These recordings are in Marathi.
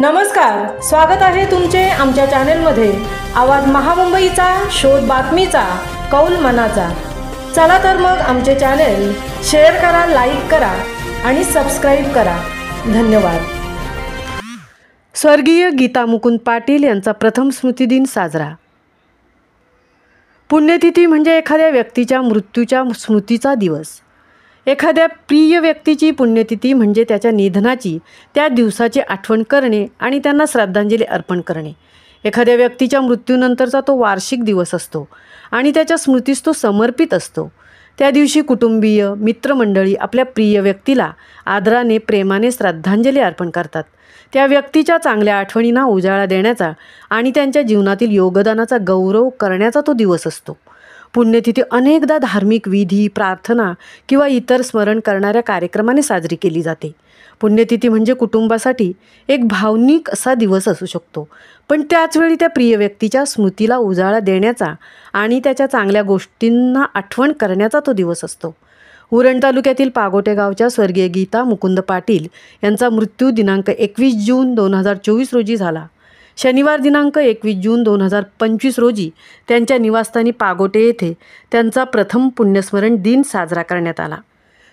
नमस्कार, स्वागत आहे तुमचे आमच्या चॅनेलमध्ये। आवाज महामुंबईचा, शोध बातमीचा, कौल मनाचा। चला तर मग आमचे चॅनेल शेअर करा, लाईक करा आणि सबस्क्राइब करा। धन्यवाद। स्वर्गीय गीता मुकुंद पाटील यांचा प्रथम स्मृतिदिन साजरा। पुण्यतिथी म्हणजे एखाद्या व्यक्तीच्या मृत्यूच्या स्मृतीचा दिवस। एखाद्या प्रिय व्यक्तीची पुण्यतिथी म्हणजे त्याच्या निधनाची, त्या दिवसाची आठवण करणे आणि त्यांना श्रद्धांजली अर्पण करणे। एखाद्या व्यक्तीच्या मृत्यूनंतरचा तो वार्षिक दिवस असतो आणि त्याच्या स्मृतीस तो समर्पित असतो। त्या दिवशी कुटुंबीय, मित्रमंडळी आपल्या प्रिय व्यक्तीला आदराने, प्रेमाने श्रद्धांजली अर्पण करतात। त्या व्यक्तीच्या चांगल्या आठवणींना उजाळा देण्याचा आणि त्यांच्या जीवनातील योगदानाचा गौरव करण्याचा तो दिवस असतो। पुण्यतिथी अनेकदा धार्मिक विधी, प्रार्थना किंवा इतर स्मरण करणाऱ्या कार्यक्रमाने साजरी केली जाते। पुण्यतिथी म्हणजे कुटुंबासाठी एक भावनिक असा दिवस असू शकतो, पण त्याचवेळी त्या प्रिय व्यक्तीच्या स्मृतीला उजाळा देण्याचा आणि त्याच्या चांगल्या गोष्टींना आठवण करण्याचा तो दिवस असतो। उरण तालुक्यातील पागोटे गावच्या स्वर्गीय गीता मुकुंद पाटील यांचा मृत्यू दिनांक 21 जून 2024 रोजी झाला। शनिवार दिनांक 21 जून 2025 रोजी त्यांच्या निवासस्थानी पागोटे येथे त्यांचा प्रथम पुण्यस्मरण दिन साजरा करण्यात आला।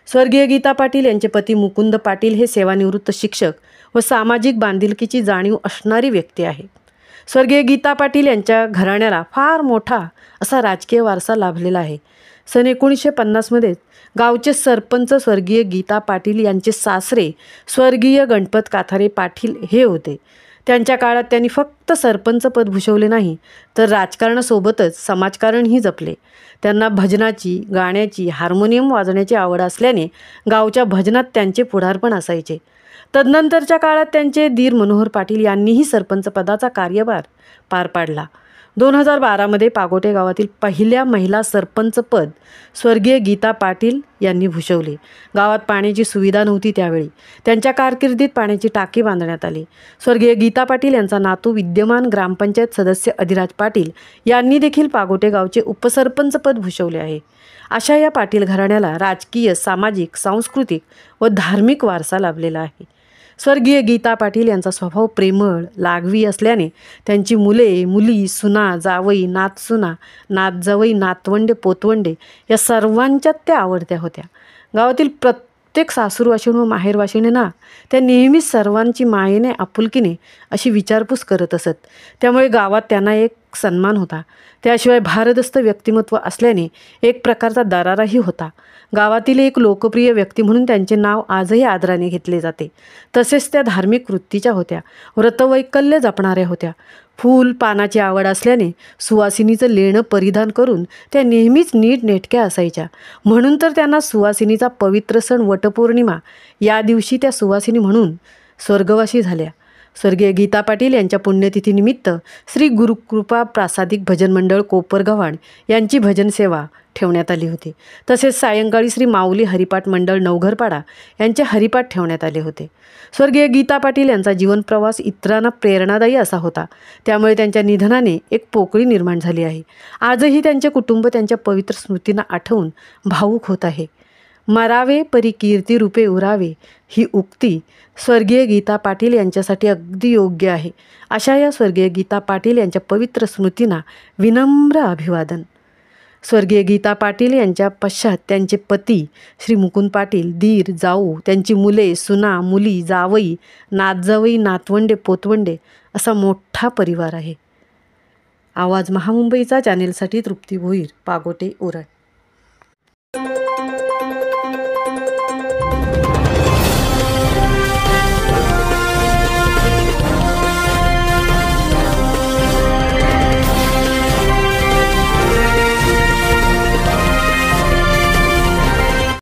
स्वर्गीय गीता पाटील यांचे पती मुकुंद पाटील हे सेवानिवृत्त शिक्षक व सामाजिक बांधिलकीची जाणीव असणारी व्यक्ती आहे। स्वर्गीय गीता पाटील यांच्या घराण्याला फार मोठा असा राजकीय वारसा लाभलेला आहे। सन 1950 मध्ये गावचे सरपंच स्वर्गीय गीता पाटील यांचे सासरे स्वर्गीय गणपत काथारे पाटील हे होते। त्यांच्या काळात त्यांनी फक्त सरपंच पद भूषवले नाही, तर राजकारणासोबतच समाजकारणही जपले। त्यांना भजनाची, गाण्याची, हार्मोनियम वाजवण्याची आवड असल्याने गावच्या भजनात त्यांचे पुढारपण असायचे। तदनंतरच्या काळात त्यांचे दीर मनोहर पाटील यांनीही सरपंच पदाचा कार्यभार पार पाडला। 2012 मध्ये पागोटे गावातील पहिल्या महिला सरपंच पद स्वर्गीय गीता पाटील यांनी भूषवले। गावात पाण्याची सुविधा नव्हती त्यावेळी। त्यांच्या कारकिर्दीत पाण्याची टाकी बांधण्यात आली। स्वर्गीय गीता पाटील यांचा नातू विद्यमान ग्रामपंचायत सदस्य अधिराज पाटील यांनी देखील पागोटे गावचे उपसरपंच पद भूषवले आहे। अशा या पाटील घराण्याला राजकीय, सामाजिक, सांस्कृतिक व धार्मिक वारसा लाभलेला आहे। स्वर्गीय गीता पाटील यांचा स्वभाव प्रेमळ, लागवी असल्याने त्यांची मुले, मुली, सुना, जावई, नातसुना, नातजावई, नातवंडे, पोतवंडे या सर्वांच्यात त्या आवडत्या होत्या। गावातील प्रत्येक सासूरवाशीण व माहेरवाशीणींना त्या नेहमीच सर्वांची मायेने, आपुलकीने अशी विचारपूस करत असत। त्यामुळे गावात त्यांना एक सन्मान होता। त्याशिवाय भारदस्त व्यक्तिमत्व असल्याने एक प्रकारचा दराराही होता। गावातील एक लोकप्रिय व्यक्ती म्हणून त्यांचे नाव आजही आदराने घेतले जाते। तसेच त्या धार्मिक वृत्तीच्या होत्या, व्रतवैकल्य जपणाऱ्या होत्या। फूल पानाची आवड असल्याने सुवासिनीचं लेणं परिधान करून त्या नेहमीच नीटनेटक्या असायच्या। म्हणून तर त्यांना सुवासिनीचा पवित्र सण वटपौर्णिमा या दिवशी त्या सुवासिनी म्हणून स्वर्गवासी झाल्या। स्वर्गीय गीता पाटील यांच्या पुण्यतिथीनिमित्त श्री गुरुकृपा प्रासादिक भजन मंडळ कोपरगव्हाण यांची भजन सेवा ठेवण्यात आली होती। तसेच सायंकाळी श्री माऊली हरिपाठ मंडळ नवघरपाडा यांचे हरिपाठ ठेवण्यात आले होते। स्वर्गीय गीता पाटील यांचा जीवन प्रवास इतरांना प्रेरणादायी असा होता। त्यामुळे त्यांच्या निधनाने एक पोकळी निर्माण झाली आहे। आजही त्यांचे कुटुंब त्यांच्या पवित्र स्मृतींना आठवून भावुक होत आहे। मरावे परी कीर्ती रूपे उरावे ही उक्ती स्वर्गीय गीता पाटील यांच्यासाठी अगदी योग्य आहे। अशा या स्वर्गीय गीता पाटील यांच्या पवित्र स्मृतींना विनम्र अभिवादन। स्वर्गीय गीता पाटील यांच्या पश्चात त्यांचे पती श्री मुकुंद पाटील, दीर, जाऊ, त्यांची मुले, सुना, मुली, जावई, नातजावई, नातवंडे, पोतवंडे असा मोठा परिवार आहे। आवाज महामुंबईचा चॅनेलसाठी तृप्ती भोईर, पागोटे, उरण।